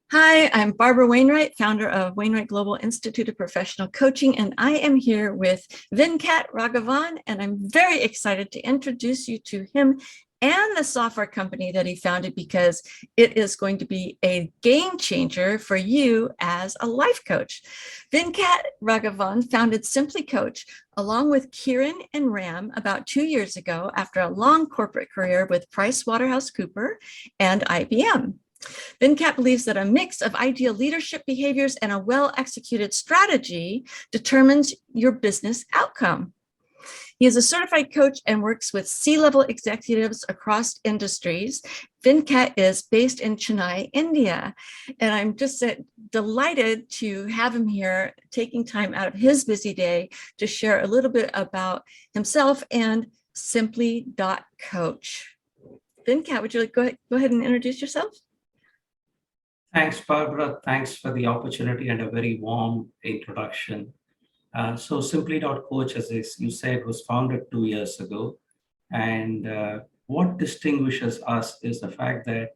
Hi, I'm Barbara Wainwright, founder of Wainwright Global Institute of Professional Coaching, and I am here with Venkat Raghavan, and I'm very excited to introduce you to him and the software company that he founded because it is going to be a game changer for you as a life coach. Venkat Raghavan founded Simply.Coach along with Kiran and Ram about 2 years ago after a long corporate career with PricewaterhouseCoopers and IBM. Venkat believes that a mix of ideal leadership behaviors and a well-executed strategy determines your business outcome. He is a certified coach and works with C-level executives across industries. Venkat is based in Chennai, India, and I'm just delighted to have him here, taking time out of his busy day to share a little bit about himself and Simply.Coach. Venkat, would you like to go ahead and introduce yourself? Thanks, Barbara. Thanks for the opportunity and a very warm introduction. So Simply.Coach, as you said, was founded 2 years ago. And what distinguishes us is the fact that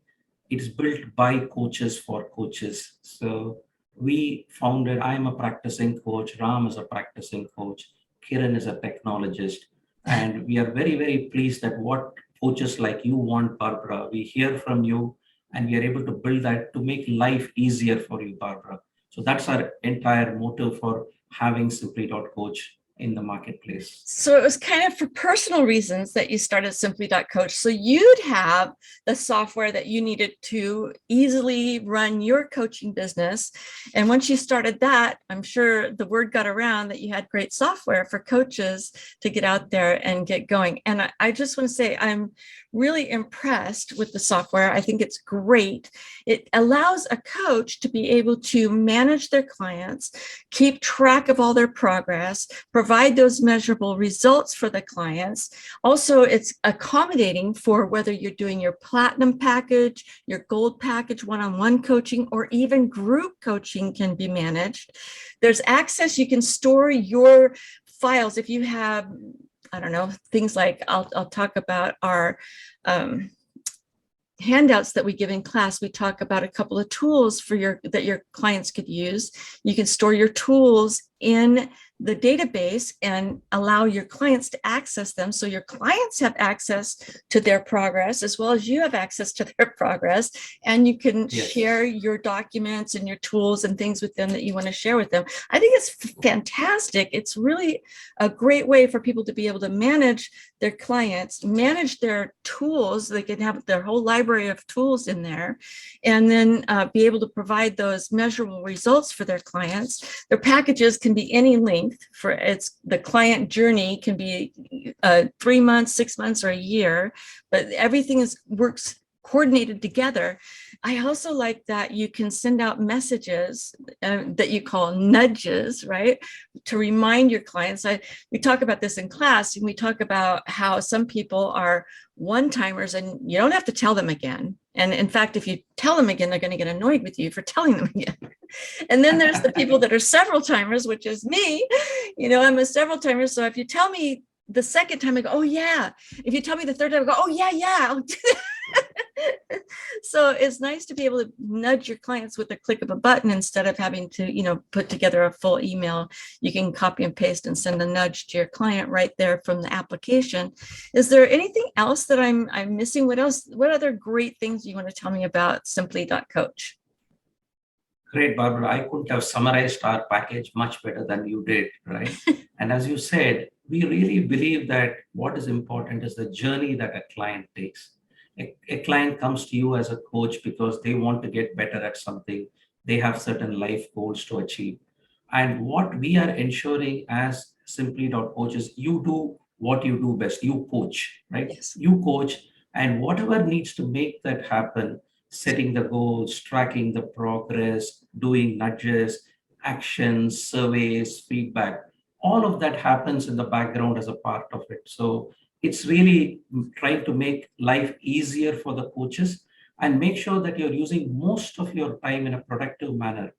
it's built by coaches for coaches. So we founded, I'm a practicing coach, Ram is a practicing coach, Kiran is a technologist. And we are very, very pleased that what coaches like you want, Barbara. We hear from you and we are able to build that to make life easier for you, Barbara. So that's our entire motive for having Simply.Coach in the marketplace. So it was kind of for personal reasons that you started Simply.Coach. So you'd have the software that you needed to easily run your coaching business. And once you started that, I'm sure the word got around that you had great software for coaches to get out there and get going. And I just want to say I'm really impressed with the software. I think it's great. It allows a coach to be able to manage their clients, keep track of all their progress, provide those measurable results for the clients. Also, it's accommodating for whether you're doing your platinum package, your gold package, one-on-one coaching, or even group coaching can be managed. There's access. You can store your files if you have, I don't know, things like I'll talk about our handouts that we give in class. We talk about a couple of tools for that your clients could use. You can store your tools in the database and allow your clients to access them. So your clients have access to their progress as well as you have access to their progress. And you can share your documents and your tools and things with them that you want to share with them. I think it's fantastic. It's really a great way for people to be able to manage their clients, manage their tools. They can have their whole library of tools in there, and then be able to provide those measurable results for their clients. Their packages can be any length. For the client journey can be 3 months, 6 months, or a year, but everything works coordinated together. I also like that you can send out messages that you call nudges, right? To remind your clients. We talk about this in class, and we talk about how some people are one-timers and you don't have to tell them again. And in fact, if you tell them again, they're going to get annoyed with you for telling them again. And then there's the people that are several timers, which is me. I'm a several timer. So if you tell me the second time, I go, oh yeah. If you tell me the third time, I go, oh yeah, I'll do that. So it's nice to be able to nudge your clients with the click of a button instead of having to, put together a full email. You can copy and paste and send a nudge to your client right there from the application. Is there anything else that I'm missing? What other great things you want to tell me about Simply.Coach? Great, Barbara. I couldn't have summarized our package much better than you did, right? And as you said, we really believe that what is important is the journey that a client takes. A client comes to you as a coach because they want to get better at something. They have certain life goals to achieve. And what we are ensuring as Simply.Coach is you do what you do best. You coach, right? Yes. You coach, and whatever needs to make that happen, setting the goals, tracking the progress, doing nudges, actions, surveys, feedback, all of that happens in the background as a part of it. So it's really trying to make life easier for the coaches and make sure that you're using most of your time in a productive manner,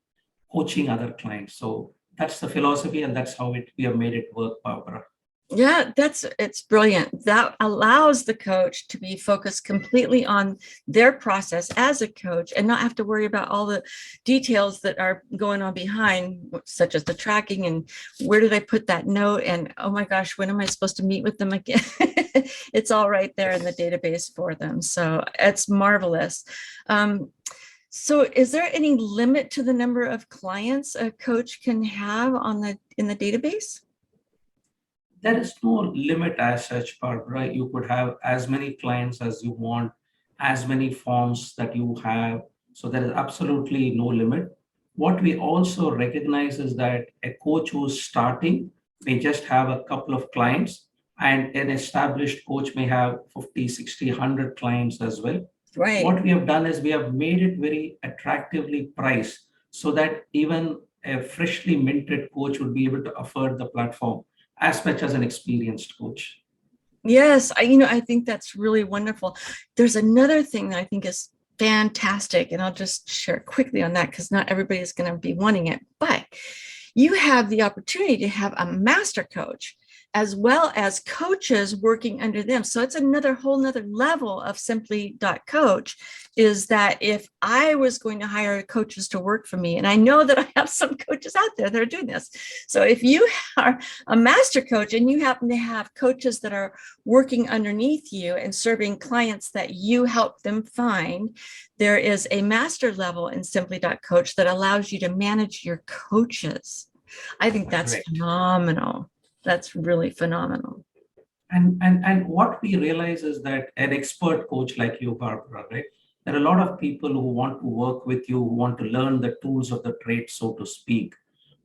coaching other clients. So that's the philosophy, and that's how we have made it work, Barbara. Yeah, it's brilliant. That allows the coach to be focused completely on their process as a coach and not have to worry about all the details that are going on behind, such as the tracking and where did I put that note? And oh my gosh, when am I supposed to meet with them again? It's all right there in the database for them. So it's marvelous. So is there any limit to the number of clients a coach can have in the database? There is no limit as such, Barbara. You could have as many clients as you want, as many forms that you have. So there is absolutely no limit. What we also recognize is that a coach who's starting may just have a couple of clients, and an established coach may have 50, 60, 100 clients as well. Right. What we have done is we have made it very attractively priced so that even a freshly minted coach would be able to afford the platform as much as an experienced coach. Yes, I think that's really wonderful. There's another thing that I think is fantastic, and I'll just share quickly on that because not everybody is going to be wanting it, but you have the opportunity to have a master coach as well as coaches working under them. So it's another whole nother level of Simply.Coach is that if I was going to hire coaches to work for me, and I know that I have some coaches out there that are doing this. So if you are a master coach and you happen to have coaches that are working underneath you and serving clients that you help them find, there is a master level in Simply.Coach that allows you to manage your coaches. I think that's Correct. phenomenal. That's really phenomenal. And what we realize is that an expert coach like you, Barbara, right? There are a lot of people who want to work with you, who want to learn the tools of the trade, so to speak.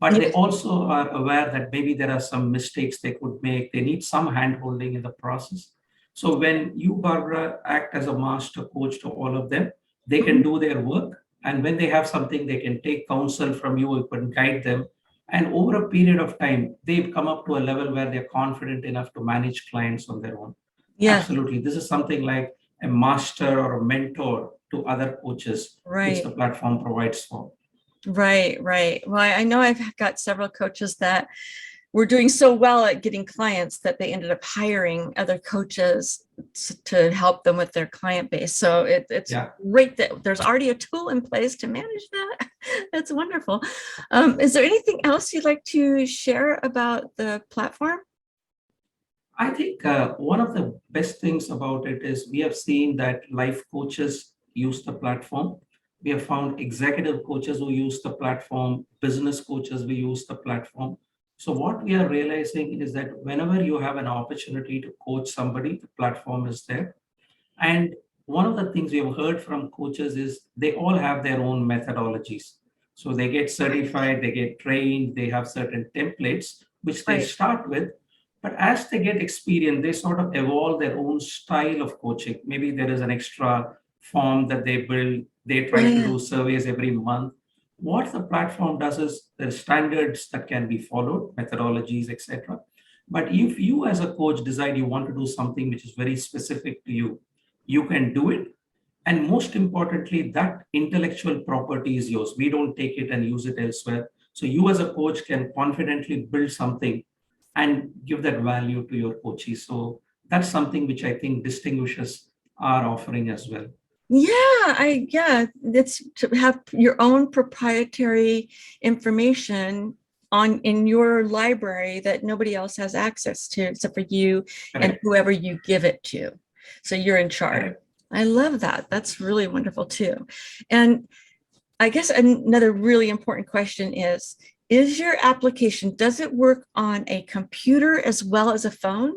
But they Yes. also are aware that maybe there are some mistakes they could make. They need some hand-holding in the process. So when you, Barbara, act as a master coach to all of them, they can do their work. And when they have something, they can take counsel from you, you can guide them. And over a period of time, they've come up to a level where they're confident enough to manage clients on their own. Yes. Absolutely. This is something like a master or a mentor to other coaches, which the Right. platform provides for. Right. Right. Well, I know I've got several coaches that were doing so well at getting clients that they ended up hiring other coaches to help them with their client base. So it's Yeah. great that there's already a tool in place to manage that. That's wonderful. Is there anything else you'd like to share about the platform? I think one of the best things about it is we have seen that life coaches use the platform. We have found executive coaches who use the platform, business coaches who use the platform. So what we are realizing is that whenever you have an opportunity to coach somebody, the platform is there. And one of the things we have heard from coaches is they all have their own methodologies. So they get certified, they get trained, they have certain templates which they Right. start with. But as they get experience, they sort of evolve their own style of coaching. Maybe there is an extra form that they build, they try to Yeah. do surveys every month. What the platform does is there are standards that can be followed, methodologies, etc. But if you as a coach decide you want to do something which is very specific to you, you can do it. And most importantly, that intellectual property is yours. We don't take it and use it elsewhere. So you as a coach can confidently build something and give that value to your coaches. So that's something which I think distinguishes our offering as well. Yeah, it's to have your own proprietary information on in your library that nobody else has access to except for you and Correct. whoever you give it to. So you're in charge. Correct. I love that. That's really wonderful too. And I guess another really important question is your application, does it work on a computer as well as a phone?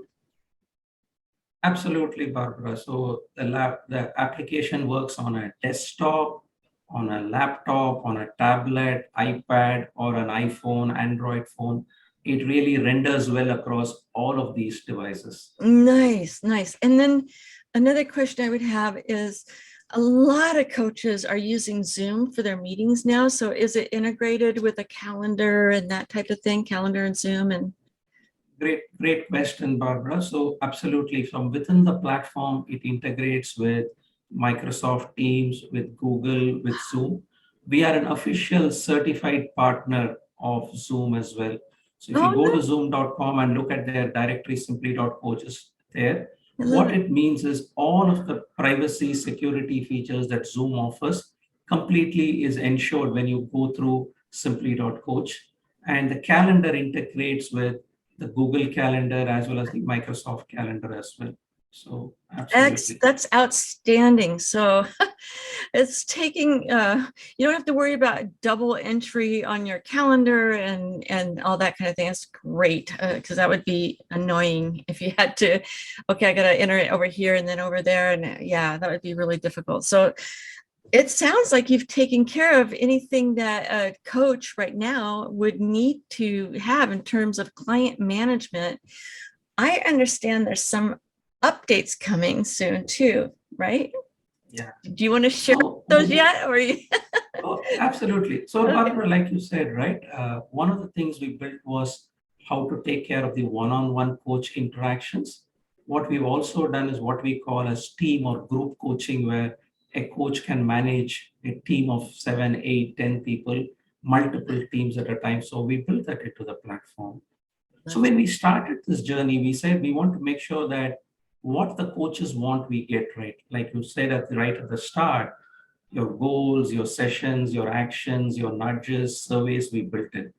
Absolutely, Barbara. So the application works on a desktop, on a laptop, on a tablet, iPad, or an iPhone, Android phone. It really renders well across all of these devices. Nice, nice. And then another question I would have is a lot of coaches are using Zoom for their meetings now. So is it integrated with a calendar and that type of thing, calendar and Zoom? And Great question, Barbara. So absolutely, from within the platform, it integrates with Microsoft Teams, with Google, with Zoom. We are an official certified partner of Zoom as well. So if Oh, you go no. to zoom.com and look at their directory, simply.coach is there. I love What it. it means is all of the privacy security features that Zoom offers completely is ensured when you go through simply.coach. And the calendar integrates with the Google Calendar as well as the Microsoft Calendar as well. So absolutely. That's outstanding. So it's taking, you don't have to worry about double entry on your calendar and all that kind of thing. It's great, because that would be annoying if you had to, okay, I got to enter it over here and then over there. And yeah, that would be really difficult. So it sounds like you've taken care of anything that a coach right now would need to have in terms of client management. I understand there's some updates coming soon too, right? Yeah. Do you want to share So those yet? Or oh, absolutely. So, okay. Barbara, like you said, right, one of the things we built was how to take care of the one-on-one coach interactions. What we've also done is what we call as team or group coaching, where a coach can manage a team of 7, 8, 10 people, multiple teams at a time. So we built that into the platform. So That's when we started this journey, we said we want to make sure that what the coaches want, we get right. Like you said right at the start, your goals, your sessions, your actions, your nudges, surveys, we built in.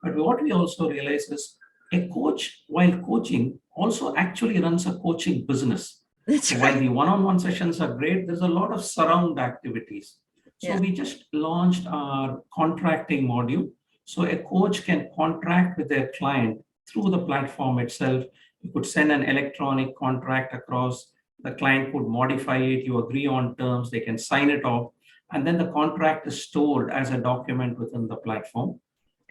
But what we also realize is a coach, while coaching, also actually runs a coaching business. that's So while right. the one-on-one sessions are great, there's a lot of surround activities. So Yeah. we just launched our contracting module. So a coach can contract with their client through the platform itself. You could send an electronic contract across. The client could modify it. You agree on terms. They can sign it off. And then the contract is stored as a document within the platform.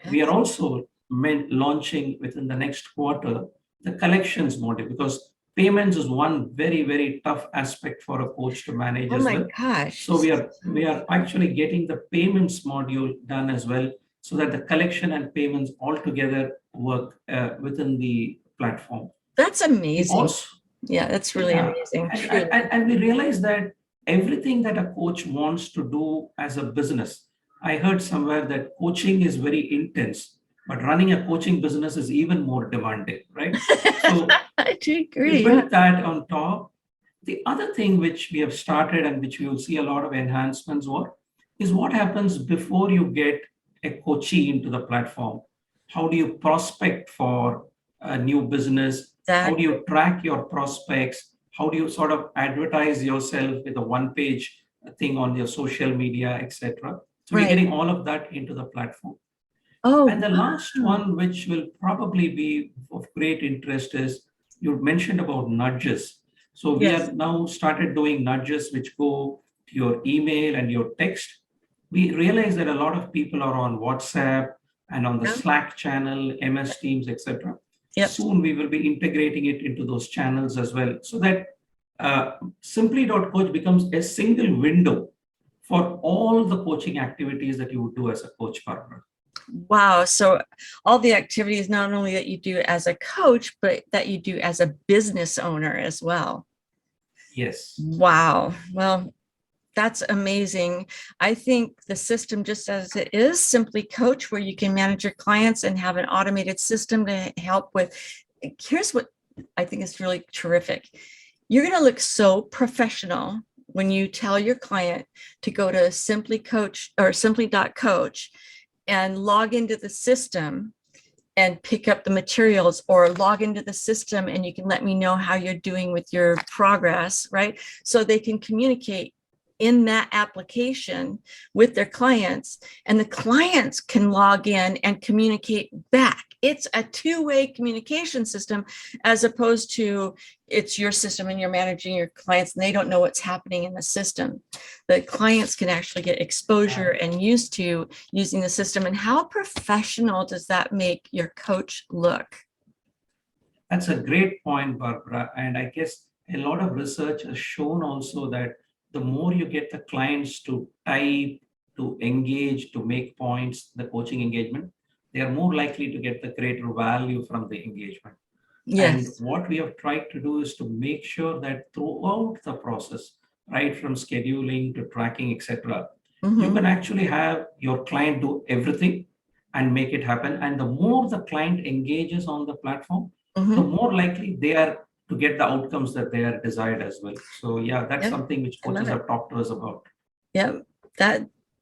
We are also launching within the next quarter the collections module, because payments is one very, very tough aspect for a coach to manage Oh as my well. gosh. So we are actually getting the payments module done as well, so that the collection and payments all together work within the platform. That's We amazing. also, Yeah, that's really yeah, amazing. and, Truly. and we realize that everything that a coach wants to do as a business, I heard somewhere that coaching is very intense, but running a coaching business is even more demanding, right? So I do we agree. Yeah. built that on top. The other thing which we have started and which we will see a lot of enhancements for is what happens before you get a coachee into the platform. How do you prospect for a new business? How do Exactly. you track your prospects? How do you sort of advertise yourself with a one-page thing on your social media, etc.? So we're Right. getting all of that into the platform. And Oh, the last wow. one, which will probably be of great interest, is you mentioned about nudges. So we Yes. are now started doing nudges which go to your email and your text. We realize that a lot of people are on WhatsApp and on the Yeah. Slack channel, MS Teams, etc. Yep. Soon we will be integrating it into those channels as well, so that simply.coach becomes a single window for all the coaching activities that you would do as a coach partner. Wow. So all the activities, not only that you do as a coach, but that you do as a business owner as well. Yes. Wow. Well, that's amazing. I think the system, just as it is, Simply Coach, where you can manage your clients and have an automated system to help with. Here's what I think is really terrific. You're going to look so professional when you tell your client to go to Simply Coach or Simply.Coach and log into the system and pick up the materials, or log into the system and you can let me know how you're doing with your progress, right? So they can communicate in that application with their clients, and the clients can log in and communicate back. It's a two-way communication system, as opposed to it's your system and you're managing your clients and they don't know what's happening in the system. The clients can actually get exposure and used to using the system. And how professional does that make your coach look? That's a great point, Barbara. And I guess a lot of research has shown also that the more you get the clients to type, to engage, to make points, the coaching engagement, they are more likely to get the greater value from the engagement. And Yes. what we have tried to do is to make sure that throughout the process, right from scheduling to tracking, etc., you Mm-hmm. can actually have your client do everything. and make it happen. And the more the client engages on the platform, the Mhm. more likely they are to get the outcomes that they are desired as well. So yeah, that's Yep, something which I love coaches it. have talked to us about. Yep,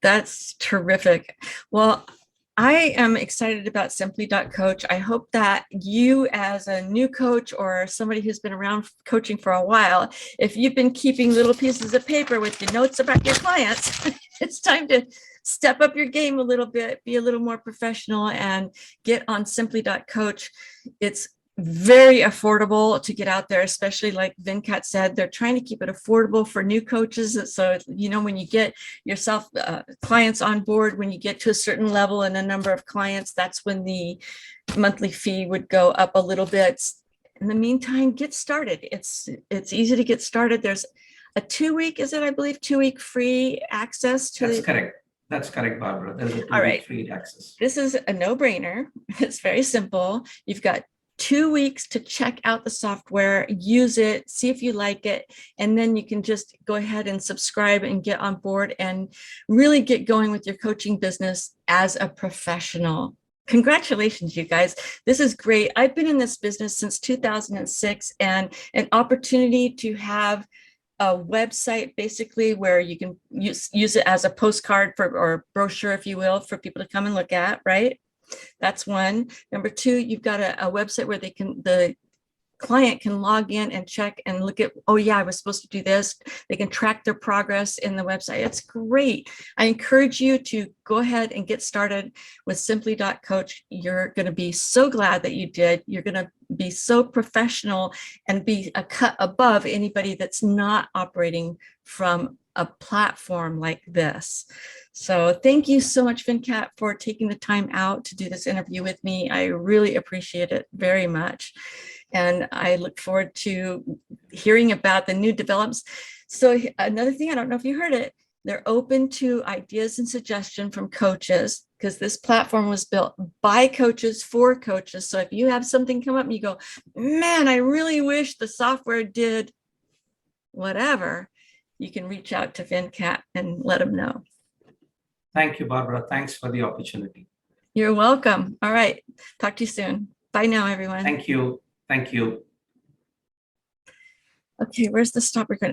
that's terrific. Well, I am excited about Simply.Coach. I hope that you, as a new coach or somebody who's been around coaching for a while, if you've been keeping little pieces of paper with your notes about your clients, it's time to step up your game a little bit, be a little more professional, and get on Simply.Coach. It's very affordable to get out there, especially like Venkat said, they're trying to keep it affordable for new coaches. So, you know, when you get yourself clients on board, when you get to a certain level and a number of clients, that's when the monthly fee would go up a little bit. In the meantime, get started. It's easy to get started. There's a 2-week, is it, I believe, 2-week free access to That's correct. That's correct, Barbara. There's a 2-week all right, free access. this is a no-brainer. It's very simple. You've got 2 weeks to check out the software, use it, see if you like it, and then you can just go ahead and subscribe and get on board and really get going with your coaching business as a professional. Congratulations, you guys. This is great. I've been in this business since 2006, and an opportunity to have a website basically where you can use it as a postcard for, or brochure, if you will, for people to come and look at, right? That's one. Number two, you've got a website where the client can log in and check and look at, oh yeah, I was supposed to do this. They can track their progress in the website. It's great. I encourage you to go ahead and get started with Simply.Coach. You're going to be so glad that you did. You're going to be so professional and be a cut above anybody that's not operating from a platform like this. So thank you so much, Venkat, for taking the time out to do this interview with me. I really appreciate it very much. And I look forward to hearing about the new developments. So another thing, I don't know if you heard it, they're open to ideas and suggestion from coaches, because this platform was built by coaches for coaches. So if you have something come up and you go, man, I really wish the software did whatever, you can reach out to Venkat and let him know. Thank you, Barbara. Thanks for the opportunity. You're welcome. All right. Talk to you soon. Bye now, everyone. Thank you. Thank you. Okay, where's the stop recording?